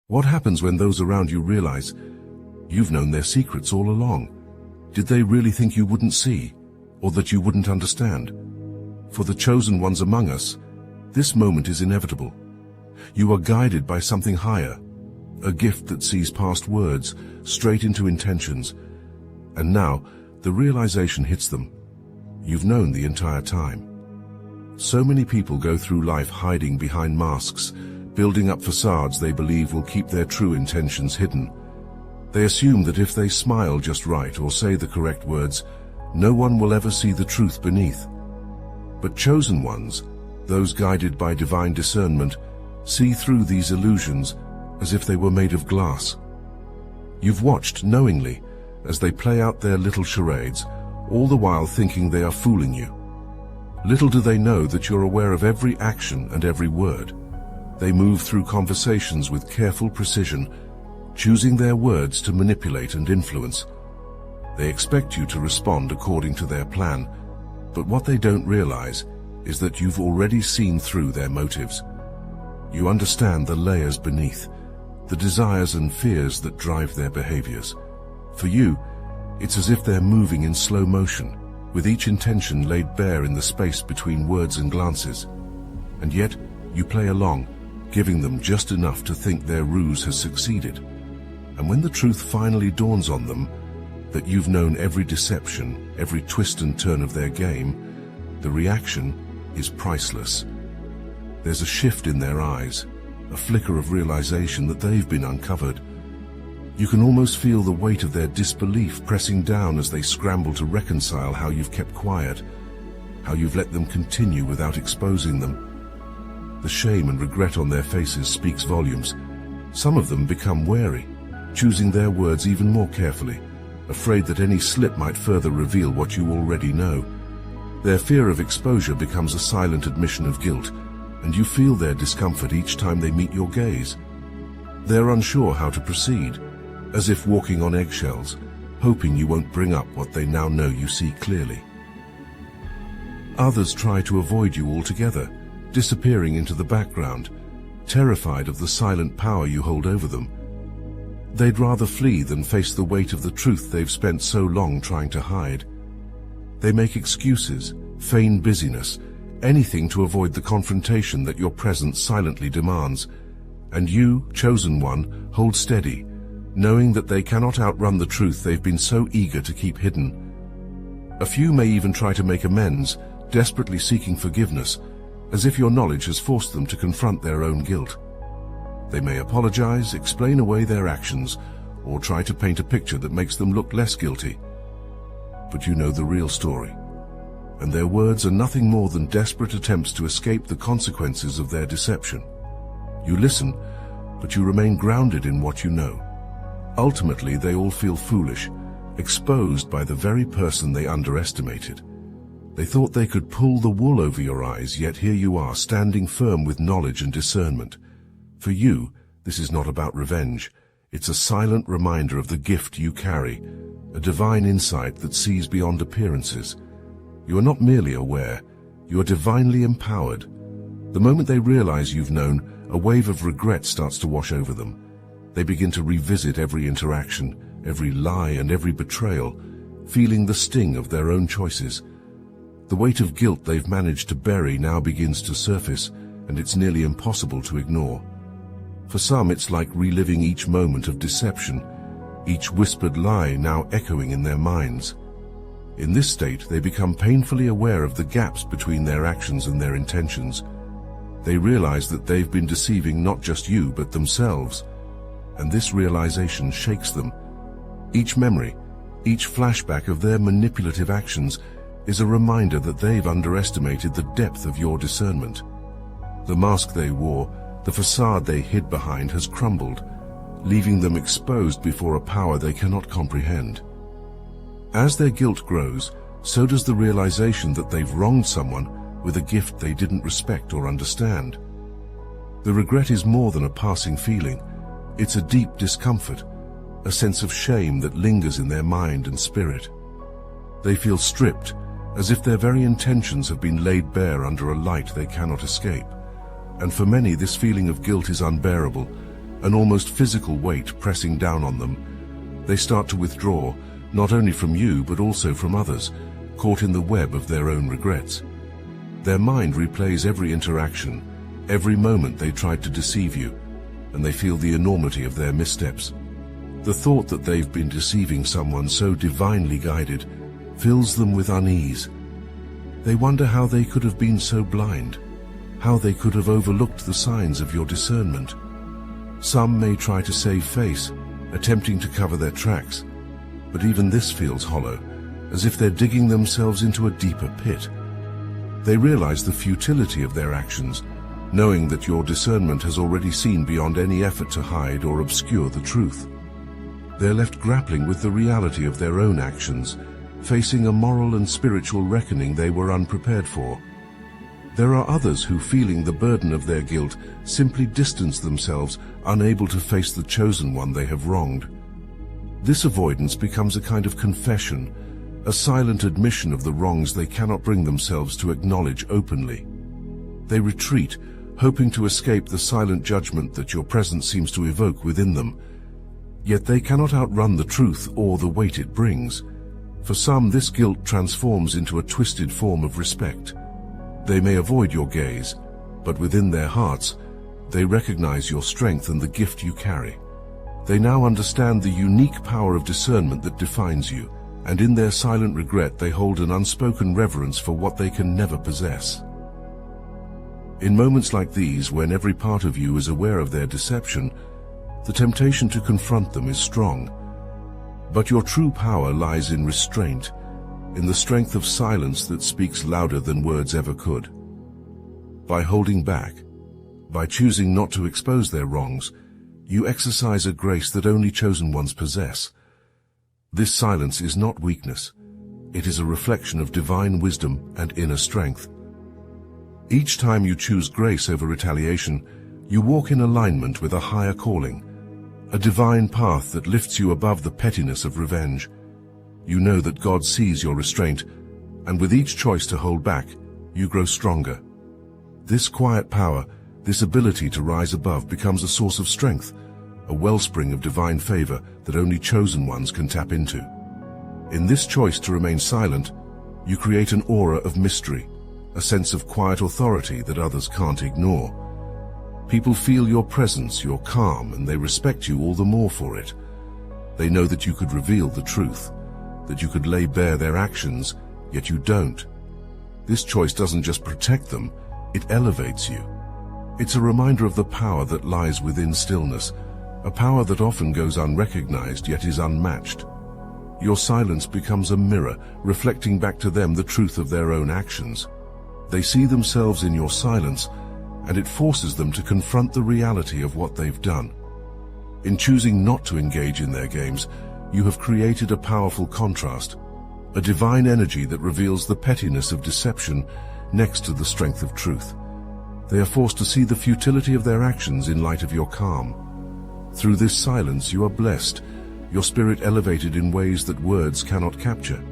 What happens when those around you realize you've known their secrets all along? Did they really think you wouldn't see, or that you wouldn't understand? For the chosen ones among us, this moment is inevitable. You are guided by something higher, a gift that sees past words, straight into intentions. And now, the realization hits them. You've known the entire time. So many people go through life hiding behind masks, building up facades they believe will keep their true intentions hidden. They assume that if they smile just right or say the correct words, no one will ever see the truth beneath. But chosen ones, those guided by divine discernment, see through these illusions as if they were made of glass. You've watched knowingly as they play out their little charades, all the while thinking they are fooling you. Little do they know that you're aware of every action and every word. They move through conversations with careful precision, choosing their words to manipulate and influence. They expect you to respond according to their plan, but what they don't realize is that you've already seen through their motives. You understand the layers beneath, the desires and fears that drive their behaviors. For you, it's as if they're moving in slow motion, with each intention laid bare in the space between words and glances. And yet, you play along, giving them just enough to think their ruse has succeeded. And when the truth finally dawns on them, that you've known every deception, every twist and turn of their game, the reaction is priceless. There's a shift in their eyes, a flicker of realization that they've been uncovered. You can almost feel the weight of their disbelief pressing down as they scramble to reconcile how you've kept quiet, how you've let them continue without exposing them. The shame and regret on their faces speaks volumes. Some of them become wary, choosing their words even more carefully, afraid that any slip might further reveal what you already know. Their fear of exposure becomes a silent admission of guilt, and you feel their discomfort each time they meet your gaze. They're unsure how to proceed, as if walking on eggshells, hoping you won't bring up what they now know you see clearly. Others try to avoid you altogether, disappearing into the background, terrified of the silent power you hold over them. They'd rather flee than face the weight of the truth they've spent so long trying to hide. They make excuses, feign busyness, anything to avoid the confrontation that your presence silently demands. And you, chosen one, hold steady, knowing that they cannot outrun the truth they've been so eager to keep hidden. A few may even try to make amends, desperately seeking forgiveness, as if your knowledge has forced them to confront their own guilt. They may apologize, explain away their actions, or try to paint a picture that makes them look less guilty. But you know the real story, and their words are nothing more than desperate attempts to escape the consequences of their deception. You listen, but you remain grounded in what you know. Ultimately, they all feel foolish, exposed by the very person they underestimated. They thought they could pull the wool over your eyes, yet here you are, standing firm with knowledge and discernment. For you, this is not about revenge. It's a silent reminder of the gift you carry, a divine insight that sees beyond appearances. You are not merely aware, you are divinely empowered. The moment they realize you've known, a wave of regret starts to wash over them. They begin to revisit every interaction, every lie and every betrayal, feeling the sting of their own choices. The weight of guilt they've managed to bury now begins to surface, and it's nearly impossible to ignore. For some, it's like reliving each moment of deception, each whispered lie now echoing in their minds. In this state, they become painfully aware of the gaps between their actions and their intentions. They realize that they've been deceiving not just you, but themselves. And this realization shakes them. Each memory, each flashback of their manipulative actions is a reminder that they've underestimated the depth of your discernment. The mask they wore, the facade they hid behind has crumbled, leaving them exposed before a power they cannot comprehend. As their guilt grows, so does the realization that they've wronged someone with a gift they didn't respect or understand. The regret is more than a passing feeling. It's a deep discomfort, a sense of shame that lingers in their mind and spirit. They feel stripped, as if their very intentions have been laid bare under a light they cannot escape. And for many, this feeling of guilt is unbearable, an almost physical weight pressing down on them. They start to withdraw, not only from you but also from others, caught in the web of their own regrets. Their mind replays every interaction, every moment they tried to deceive you, and they feel the enormity of their missteps. The thought that they've been deceiving someone so divinely guided fills them with unease. They wonder how they could have been so blind, how they could have overlooked the signs of your discernment. Some may try to save face, attempting to cover their tracks, but even this feels hollow, as if they're digging themselves into a deeper pit. They realize the futility of their actions, knowing that your discernment has already seen beyond any effort to hide or obscure the truth. They're left grappling with the reality of their own actions, facing a moral and spiritual reckoning they were unprepared for. There are others who, feeling the burden of their guilt, simply distance themselves, unable to face the chosen one they have wronged. This avoidance becomes a kind of confession, a silent admission of the wrongs they cannot bring themselves to acknowledge openly. They retreat, hoping to escape the silent judgment that your presence seems to evoke within them. Yet they cannot outrun the truth or the weight it brings. For some, this guilt transforms into a twisted form of respect. They may avoid your gaze, but within their hearts, they recognize your strength and the gift you carry. They now understand the unique power of discernment that defines you, and in their silent regret they hold an unspoken reverence for what they can never possess. In moments like these, when every part of you is aware of their deception, the temptation to confront them is strong. But your true power lies in restraint, in the strength of silence that speaks louder than words ever could. By holding back, by choosing not to expose their wrongs, you exercise a grace that only chosen ones possess. This silence is not weakness. It is a reflection of divine wisdom and inner strength. Each time you choose grace over retaliation, you walk in alignment with a higher calling, a divine path that lifts you above the pettiness of revenge. You know that God sees your restraint, and with each choice to hold back, you grow stronger. This quiet power, this ability to rise above, becomes a source of strength, a wellspring of divine favor that only chosen ones can tap into. In this choice to remain silent, you create an aura of mystery, a sense of quiet authority that others can't ignore. People feel your presence, your calm, and they respect you all the more for it. They know that you could reveal the truth, that you could lay bare their actions, yet you don't. This choice doesn't just protect them, it elevates you. It's a reminder of the power that lies within stillness, a power that often goes unrecognized yet is unmatched. Your silence becomes a mirror, reflecting back to them the truth of their own actions. They see themselves in your silence, and it forces them to confront the reality of what they've done. In choosing not to engage in their games, you have created a powerful contrast, a divine energy that reveals the pettiness of deception next to the strength of truth. They are forced to see the futility of their actions in light of your calm. Through this silence you are blessed, your spirit elevated in ways that words cannot capture.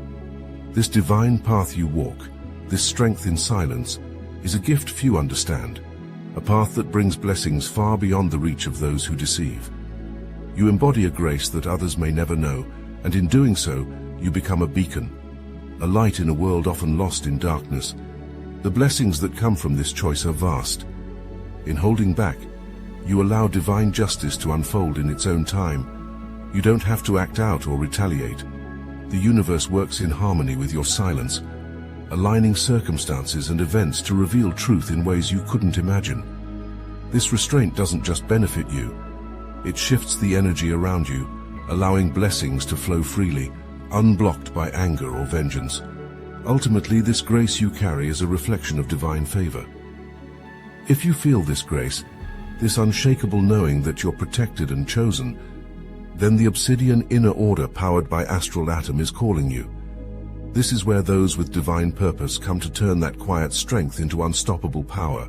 This divine path you walk, this strength in silence, is a gift few understand, a path that brings blessings far beyond the reach of those who deceive. You embody a grace that others may never know, and in doing so, you become a beacon, a light in a world often lost in darkness. The blessings that come from this choice are vast. In holding back, you allow divine justice to unfold in its own time. You don't have to act out or retaliate. The universe works in harmony with your silence, aligning circumstances and events to reveal truth in ways you couldn't imagine. This restraint doesn't just benefit you, it shifts the energy around you, allowing blessings to flow freely, unblocked by anger or vengeance. Ultimately, this grace you carry is a reflection of divine favor. If you feel this grace, this unshakable knowing that you're protected and chosen, then the obsidian inner order powered by Astral Atom is calling you. This is where those with divine purpose come to turn that quiet strength into unstoppable power.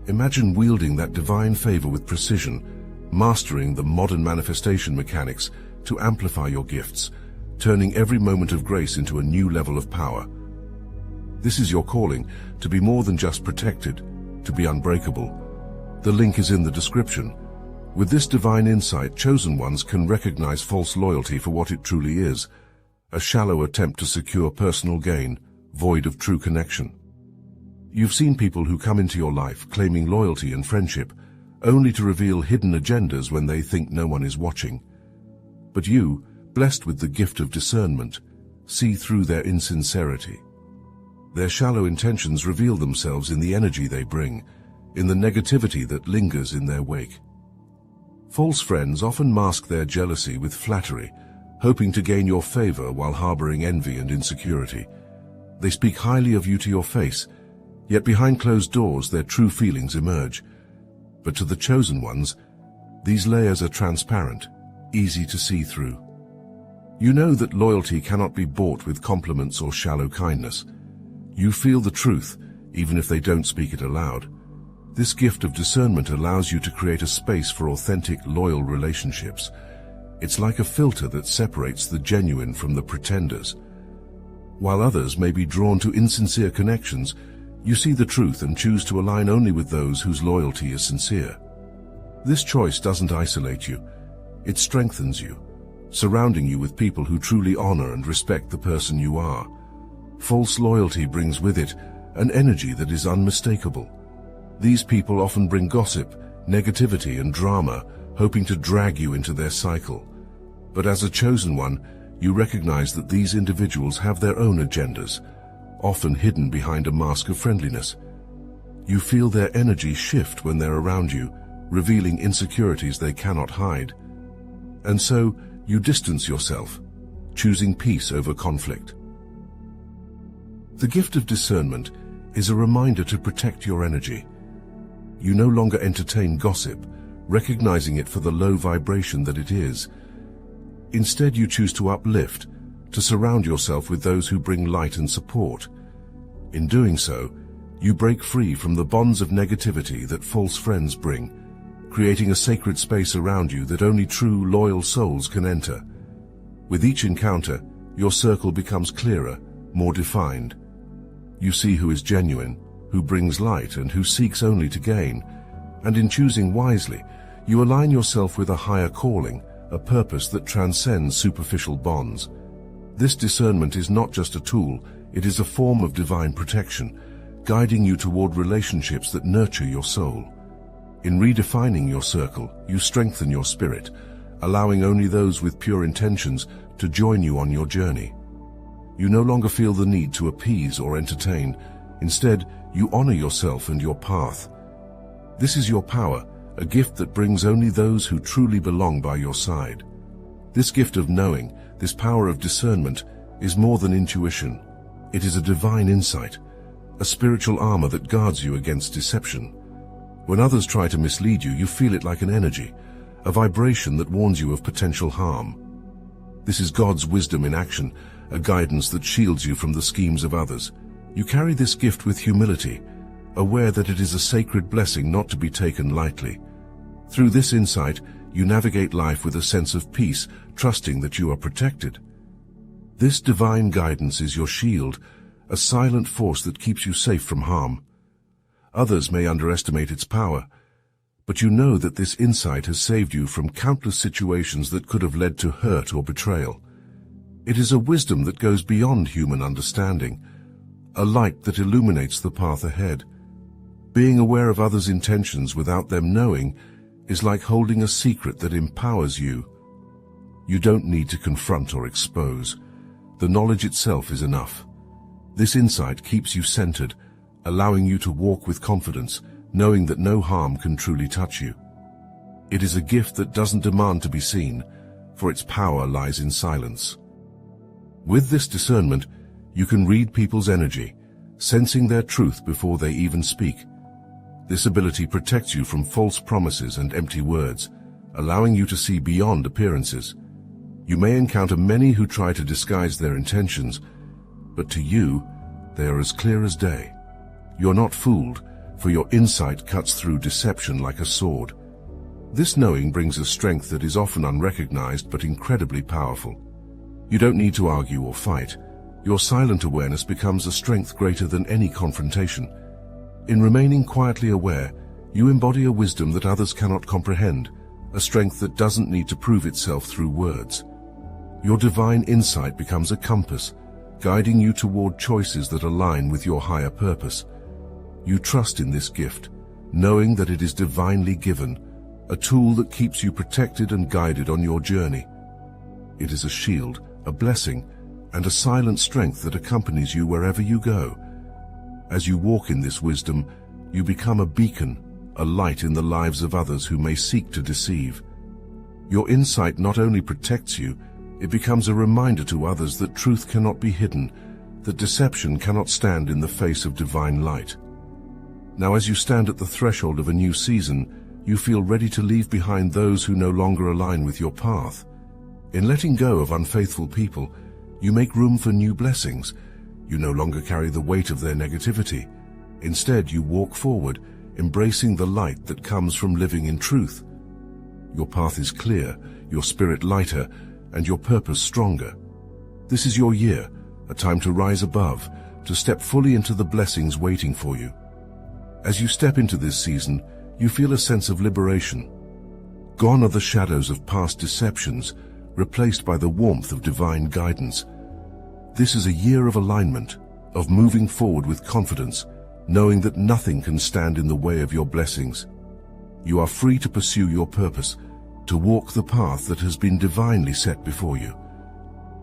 Imagine wielding that divine favor with precision, mastering the modern manifestation mechanics to amplify your gifts, turning every moment of grace into a new level of power. This is your calling, to be more than just protected, to be unbreakable. The link is in the description. With this divine insight, chosen ones can recognize false loyalty for what it truly is, a shallow attempt to secure personal gain, void of true connection. You've seen people who come into your life claiming loyalty and friendship, only to reveal hidden agendas when they think no one is watching. But you, blessed with the gift of discernment, see through their insincerity. Their shallow intentions reveal themselves in the energy they bring, in the negativity that lingers in their wake. False friends often mask their jealousy with flattery, hoping to gain your favor while harboring envy and insecurity. They speak highly of you to your face, yet behind closed doors their true feelings emerge. But to the chosen ones, these layers are transparent, easy to see through. You know that loyalty cannot be bought with compliments or shallow kindness. You feel the truth, even if they don't speak it aloud. This gift of discernment allows you to create a space for authentic, loyal relationships. It's like a filter that separates the genuine from the pretenders. While others may be drawn to insincere connections, you see the truth and choose to align only with those whose loyalty is sincere. This choice doesn't isolate you, it strengthens you, surrounding you with people who truly honor and respect the person you are. False loyalty brings with it an energy that is unmistakable. These people often bring gossip, negativity, and drama, hoping to drag you into their cycle. But as a chosen one, you recognize that these individuals have their own agendas, often hidden behind a mask of friendliness. You feel their energy shift when they're around you, revealing insecurities they cannot hide. And so, you distance yourself, choosing peace over conflict. The gift of discernment is a reminder to protect your energy. You no longer entertain gossip, recognizing it for the low vibration that it is. Instead, you choose to uplift, to surround yourself with those who bring light and support. In doing so, you break free from the bonds of negativity that false friends bring, creating a sacred space around you that only true, loyal souls can enter. With each encounter, your circle becomes clearer, more defined. You see who is genuine, who brings light, and who seeks only to gain. And in choosing wisely, you align yourself with a higher calling, a purpose that transcends superficial bonds. This discernment is not just a tool, it is a form of divine protection, guiding you toward relationships that nurture your soul. In redefining your circle, you strengthen your spirit, allowing only those with pure intentions to join you on your journey. You no longer feel the need to appease or entertain. Instead, you honor yourself and your path. This is your power, a gift that brings only those who truly belong by your side. This gift of knowing, this power of discernment, is more than intuition. It is a divine insight, a spiritual armor that guards you against deception. When others try to mislead you, you feel it like an energy, a vibration that warns you of potential harm. This is God's wisdom in action, a guidance that shields you from the schemes of others. You carry this gift with humility, aware that it is a sacred blessing not to be taken lightly. Through this insight, you navigate life with a sense of peace, trusting that you are protected. This divine guidance is your shield, a silent force that keeps you safe from harm. Others may underestimate its power, but you know that this insight has saved you from countless situations that could have led to hurt or betrayal. It is a wisdom that goes beyond human understanding, a light that illuminates the path ahead. Being aware of others' intentions without them knowing is like holding a secret that empowers you. You don't need to confront or expose. The knowledge itself is enough. This insight keeps you centered, allowing you to walk with confidence, knowing that no harm can truly touch you. It is a gift that doesn't demand to be seen, for its power lies in silence. With this discernment, you can read people's energy, sensing their truth before they even speak. This ability protects you from false promises and empty words, allowing you to see beyond appearances. You may encounter many who try to disguise their intentions, but to you, they are as clear as day. You're not fooled, for your insight cuts through deception like a sword. This knowing brings a strength that is often unrecognized but incredibly powerful. You don't need to argue or fight. Your silent awareness becomes a strength greater than any confrontation. In remaining quietly aware, you embody a wisdom that others cannot comprehend, a strength that doesn't need to prove itself through words. Your divine insight becomes a compass, guiding you toward choices that align with your higher purpose. You trust in this gift, knowing that it is divinely given, a tool that keeps you protected and guided on your journey. It is a shield, a blessing, and a silent strength that accompanies you wherever you go. As you walk in this wisdom, you become a beacon, a light in the lives of others who may seek to deceive. Your insight not only protects you, it becomes a reminder to others that truth cannot be hidden, that deception cannot stand in the face of divine light. Now, as you stand at the threshold of a new season, you feel ready to leave behind those who no longer align with your path. In letting go of unfaithful people, you make room for new blessings. You no longer carry the weight of their negativity. Instead, you walk forward, embracing the light that comes from living in truth. Your path is clear, your spirit lighter, and your purpose stronger. This is your year, a time to rise above, to step fully into the blessings waiting for you. As you step into this season, you feel a sense of liberation. Gone are the shadows of past deceptions, replaced by the warmth of divine guidance. This is a year of alignment, of moving forward with confidence, knowing that nothing can stand in the way of your blessings. You are free to pursue your purpose, to walk the path that has been divinely set before you.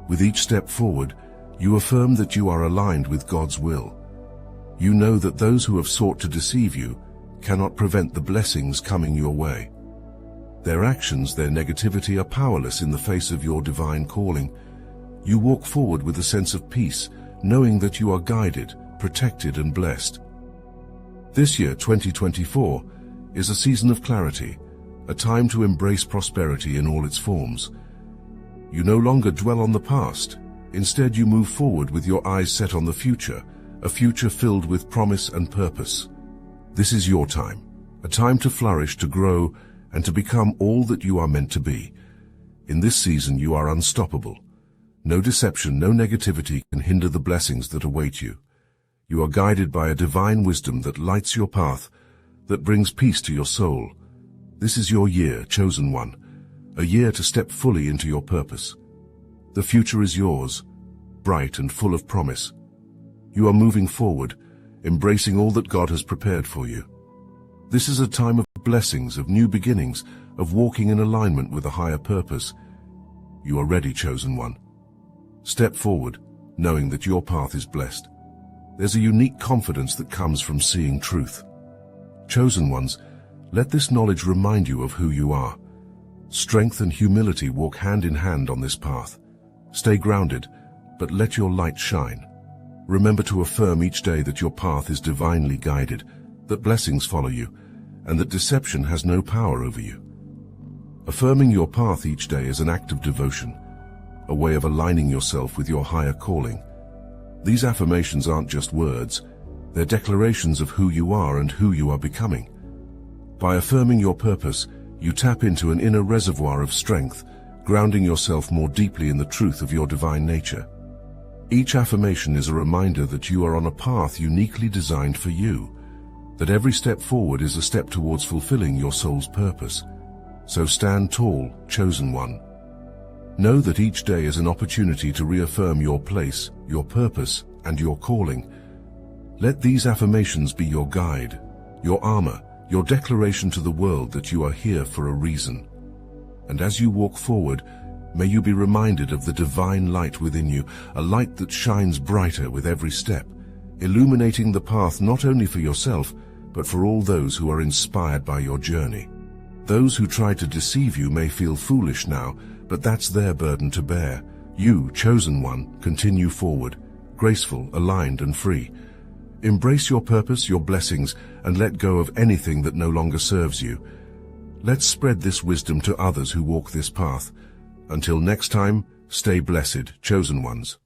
With each step forward, you affirm that you are aligned with God's will. You know that those who have sought to deceive you cannot prevent the blessings coming your way. Their actions, their negativity are powerless in the face of your divine calling. You walk forward with a sense of peace, knowing that you are guided, protected, and blessed. This year, 2024, is a season of clarity, a time to embrace prosperity in all its forms. You no longer dwell on the past. Instead, you move forward with your eyes set on the future, a future filled with promise and purpose. This is your time, a time to flourish, to grow, and to become all that you are meant to be. In this season, you are unstoppable. No deception, no negativity can hinder the blessings that await you. You are guided by a divine wisdom that lights your path, that brings peace to your soul. This is your year, chosen one, a year to step fully into your purpose. The future is yours, bright and full of promise. You are moving forward, embracing all that God has prepared for you. This is a time of blessings, of new beginnings, of walking in alignment with a higher purpose. You are ready, chosen one. Step forward, knowing that your path is blessed. There's a unique confidence that comes from seeing truth. Chosen ones, let this knowledge remind you of who you are. Strength and humility walk hand in hand on this path. Stay grounded, but let your light shine. Remember to affirm each day that your path is divinely guided, that blessings follow you, and that deception has no power over you. Affirming your path each day is an act of devotion, a way of aligning yourself with your higher calling. These affirmations aren't just words, they're declarations of who you are and who you are becoming. By affirming your purpose, you tap into an inner reservoir of strength, grounding yourself more deeply in the truth of your divine nature. Each affirmation is a reminder that you are on a path uniquely designed for you, that every step forward is a step towards fulfilling your soul's purpose. So stand tall, chosen one. Know that each day is an opportunity to reaffirm your place, your purpose, and your calling. Let these affirmations be your guide, your armor, your declaration to the world that you are here for a reason. And as you walk forward, may you be reminded of the divine light within you, a light that shines brighter with every step, illuminating the path not only for yourself, but for all those who are inspired by your journey. Those who try to deceive you may feel foolish now, but that's their burden to bear. You, chosen one, continue forward, graceful, aligned, and free. Embrace your purpose, your blessings, and let go of anything that no longer serves you. Let's spread this wisdom to others who walk this path. Until next time, stay blessed, chosen ones.